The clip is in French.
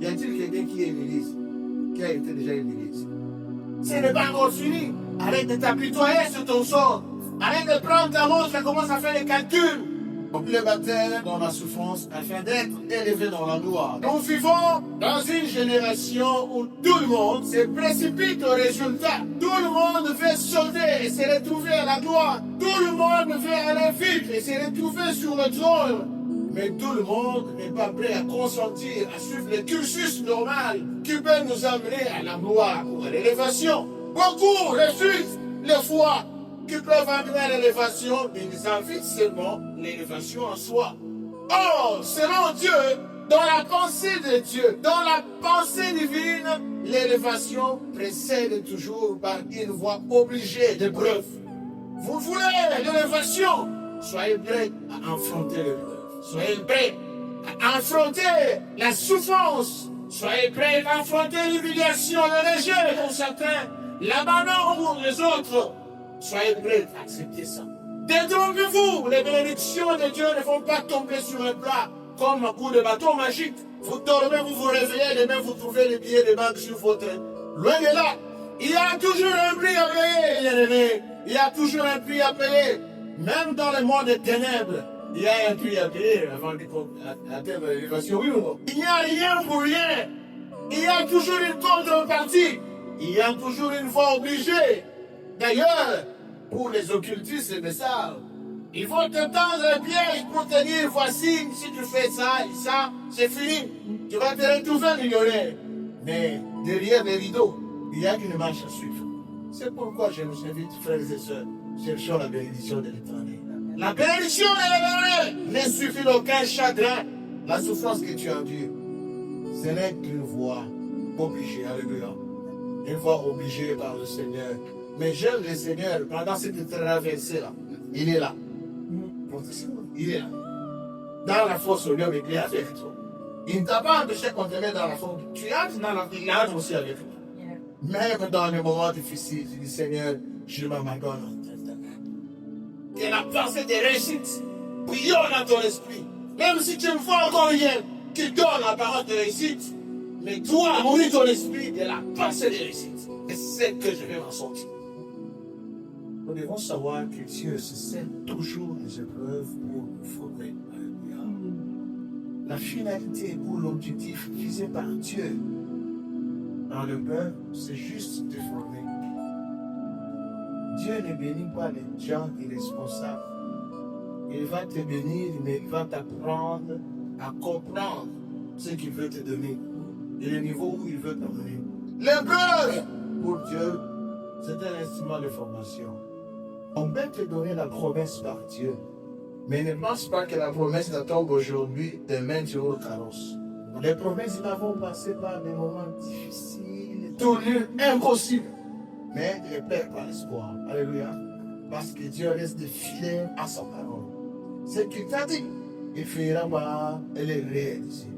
Y a-t-il quelqu'un qui est une église, qui a été déjà une église? Ce n'est pas encore fini. Arrête de t'apitoyer sur ton sort. Arrête de prendre ta montre et commence à faire les calculs. Le baptême dans la souffrance afin d'être élevé dans la gloire. Nous vivons dans une génération où tout le monde se précipite au résultat. Tout le monde veut sauter et se retrouver à la gloire. Tout le monde veut aller vite et se retrouver sur le trône. Mais tout le monde n'est pas prêt à consentir à suivre le cursus normal qui peut nous amener à la gloire ou à l'élévation. Beaucoup refusent les foi qui peuvent amener à l'élévation, mais ils invitent seulement l'élévation en soi. Or, selon Dieu, dans la pensée de Dieu, dans la pensée divine, l'élévation précède toujours par une voie obligée de preuve. Vous voulez l'élévation? Soyez prêts à affronter l'épreuve. Soyez prêts à affronter la souffrance. Soyez prêts à affronter l'humiliation, le rejet pour certains, l'abandon pour les autres. Soyez prêts à accepter ça. Détrompez-vous, les bénédictions de Dieu ne vont pas tomber sur un plat comme un coup de bâton magique. Vous dormez, vous vous réveillez, demain vous trouvez les billets de banque sur votre... Loin de là, il y a toujours un prix à payer, bien-aimé. Il y a toujours un prix à payer. Même dans le monde des ténèbres, il y a un prix à payer avant d'atteindre l'élévation. Oui ou non? Il n'y a rien pour rien. Il y a toujours une contrepartie. Il y a toujours une voie obligée. D'ailleurs, pour les occultistes et les sages, ils vont te tendre un piège pour te dire, voici, si tu fais ça et ça, c'est fini. Tu vas te retrouver millionnaire. Mais derrière les rideaux, il y a une marche à suivre. C'est pourquoi je vous invite, frères et sœurs, cherchons la bénédiction de l'Éternel. La bénédiction de l'Éternel ne suffit d'aucun chagrin. La souffrance que tu endures, ce n'est qu'une voie obligée, alléluia. Une voie obligée par le Seigneur. Mais j'aime le Seigneur pendant cette traversée-là. Il est là. Il est là. Dans la fosse au lieu, il est avec toi. Il ne t'a pas empêché qu'on te mette dans la fosse. Tu entres dans la fosse, il entre aussi avec toi. Même dans les moments difficiles, tu dis Seigneur, je m'abandonne. Que la pensée de réussite brille dans ton esprit. Même si tu ne vois encore rien qui donne la parole de réussite, mais toi, nourris ton esprit de la pensée de réussite. Et c'est que je vais m'en sortir. Nous devons savoir que Dieu se sert toujours des épreuves pour nous former. La finalité ou l'objectif visé par Dieu dans le peuple, c'est juste de former. Dieu ne bénit pas les gens irresponsables. Il va te bénir, mais il va t'apprendre à comprendre ce qu'il veut te donner et le niveau où il veut t'emmener. L'épreuve, pour Dieu, c'est un instrument de formation. On peut te donner la promesse par Dieu, mais ne pense pas que la promesse tombe aujourd'hui, demain tu auras le carrosse. Les promesses vont passer par des moments difficiles, tournures impossibles, mais ne perds pas l'espoir. Alléluia. Parce que Dieu reste fidèle à sa parole. Ce qu'il t'a dit, il finira par le réaliser.